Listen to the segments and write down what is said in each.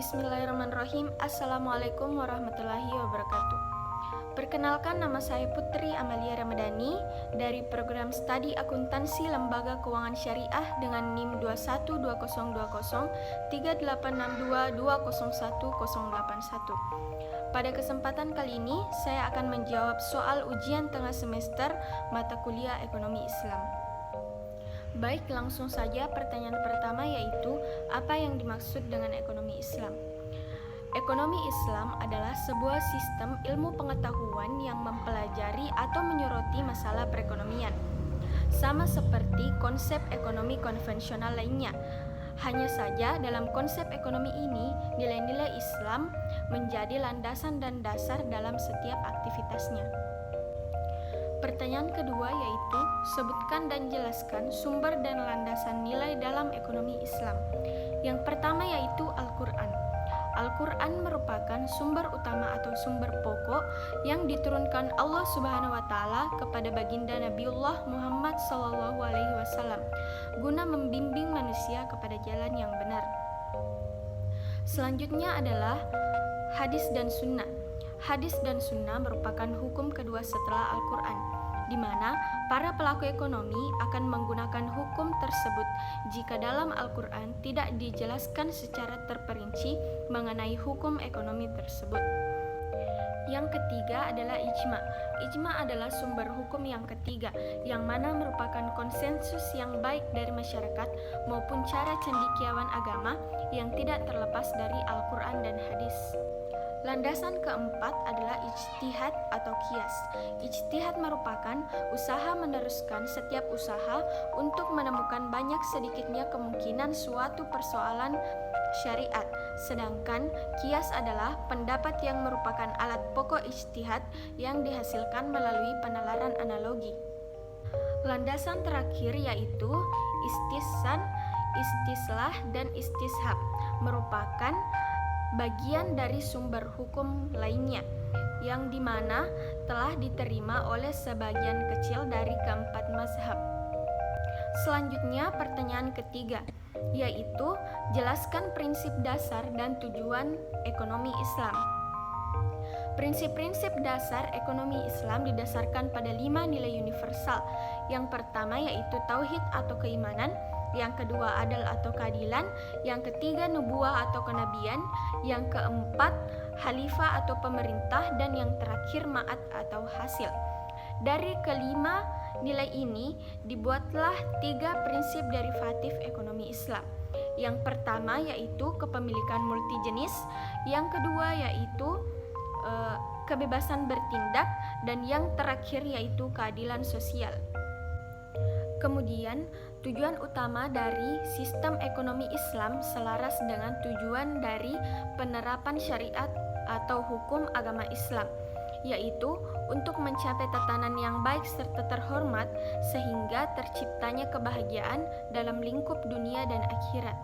Bismillahirrahmanirrahim. Assalamualaikum warahmatullahi wabarakatuh. Perkenalkan, nama saya Putri Amalia Ramadhani dari program studi akuntansi Lembaga Keuangan Syariah dengan NIM 21203862010181. Pada kesempatan kali ini, saya akan menjawab soal ujian tengah semester mata kuliah Ekonomi Islam. Baik, langsung saja pertanyaan pertama, yaitu apa yang dimaksud dengan ekonomi Islam? Ekonomi Islam adalah sebuah sistem ilmu pengetahuan yang mempelajari atau menyoroti masalah perekonomian. Sama seperti konsep ekonomi konvensional lainnya. Hanya saja dalam konsep ekonomi ini, nilai-nilai Islam menjadi landasan dan dasar dalam setiap aktivitasnya. Pertanyaan kedua yaitu, sebutkan dan jelaskan sumber dan landasan nilai dalam ekonomi Islam. Yang pertama yaitu Al-Quran. Al-Quran merupakan sumber utama atau sumber pokok yang diturunkan Allah Subhanahu wa Ta'ala kepada baginda Nabiullah Muhammad SAW guna membimbing manusia kepada jalan yang benar. Selanjutnya adalah hadis dan sunnah. Hadis dan sunnah merupakan hukum kedua setelah Al-Quran, di mana para pelaku ekonomi akan menggunakan hukum tersebut jika dalam Al-Quran tidak dijelaskan secara terperinci mengenai hukum ekonomi tersebut. Yang ketiga adalah ijma. Ijma adalah sumber hukum yang ketiga, yang mana merupakan konsensus yang baik dari masyarakat maupun cara cendekiawan agama yang tidak terlepas dari Al-Quran dan hadis. Landasan keempat adalah ijtihad atau qiyas. Ijtihad merupakan usaha meneruskan setiap usaha untuk menemukan banyak sedikitnya kemungkinan suatu persoalan syariat. Sedangkan qiyas adalah pendapat yang merupakan alat pokok ijtihad yang dihasilkan melalui penalaran analogi. Landasan terakhir yaitu istihsan, istislah, dan istishab merupakan bagian dari sumber hukum lainnya yang dimana telah diterima oleh sebagian kecil dari keempat mazhab. Selanjutnya pertanyaan ketiga, yaitu jelaskan prinsip dasar dan tujuan ekonomi Islam. Prinsip-prinsip dasar ekonomi Islam didasarkan pada 5 nilai universal. Yang pertama yaitu tauhid atau keimanan, yang kedua adil atau keadilan, yang ketiga nubuah atau kenabian, yang keempat khalifah atau pemerintah, dan yang terakhir ma'ad atau hasil. Dari kelima nilai ini dibuatlah 3 prinsip derivatif ekonomi Islam. Yang pertama yaitu kepemilikan multijenis, yang kedua yaitu kebebasan bertindak, dan yang terakhir yaitu keadilan sosial. Kemudian, tujuan utama dari sistem ekonomi Islam selaras dengan tujuan dari penerapan syariat atau hukum agama Islam, yaitu untuk mencapai tatanan yang baik serta terhormat sehingga terciptanya kebahagiaan dalam lingkup dunia dan akhirat.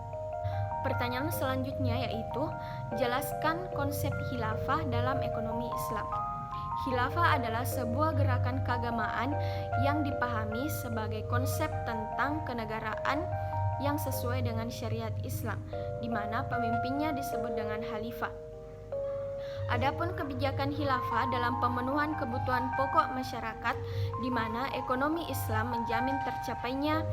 Pertanyaan selanjutnya yaitu, jelaskan konsep khilafah dalam ekonomi Islam. Khilafah adalah sebuah gerakan keagamaan yang dipahami sebagai konsep tentang kenegaraan yang sesuai dengan syariat Islam, di mana pemimpinnya disebut dengan khalifah. Adapun kebijakan khilafah dalam pemenuhan kebutuhan pokok masyarakat, di mana ekonomi Islam menjamin tercapainya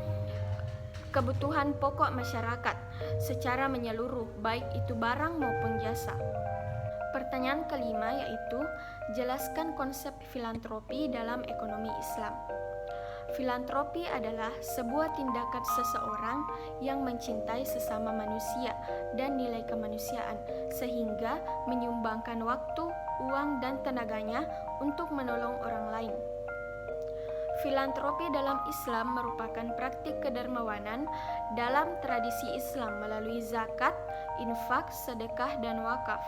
kebutuhan pokok masyarakat secara menyeluruh, baik itu barang maupun jasa. Pertanyaan kelima yaitu, jelaskan konsep filantropi dalam ekonomi Islam. Filantropi adalah sebuah tindakan seseorang yang mencintai sesama manusia dan nilai kemanusiaan, sehingga menyumbangkan waktu, uang, dan tenaganya untuk menolong orang lain. Filantropi dalam Islam merupakan praktik kedermawanan dalam tradisi Islam melalui zakat, infak, sedekah, dan wakaf.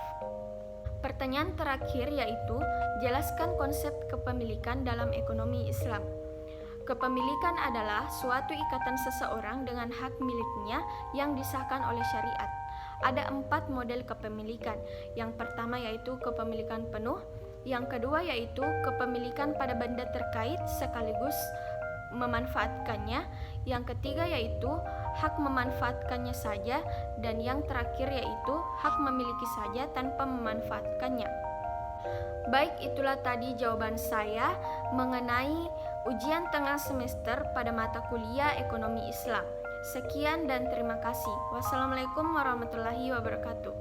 Pertanyaan terakhir yaitu, jelaskan konsep kepemilikan dalam ekonomi Islam. Kepemilikan adalah suatu ikatan seseorang dengan hak miliknya yang disahkan oleh syariat. Ada 4 model kepemilikan. Yang pertama yaitu kepemilikan penuh, yang kedua yaitu kepemilikan pada benda terkait sekaligus memanfaatkannya, yang ketiga yaitu hak memanfaatkannya saja, dan yang terakhir yaitu hak memiliki saja tanpa memanfaatkannya. Baik, itulah tadi jawaban saya mengenai ujian tengah semester pada mata kuliah Ekonomi Islam. Sekian dan terima kasih. Wassalamualaikum warahmatullahi wabarakatuh.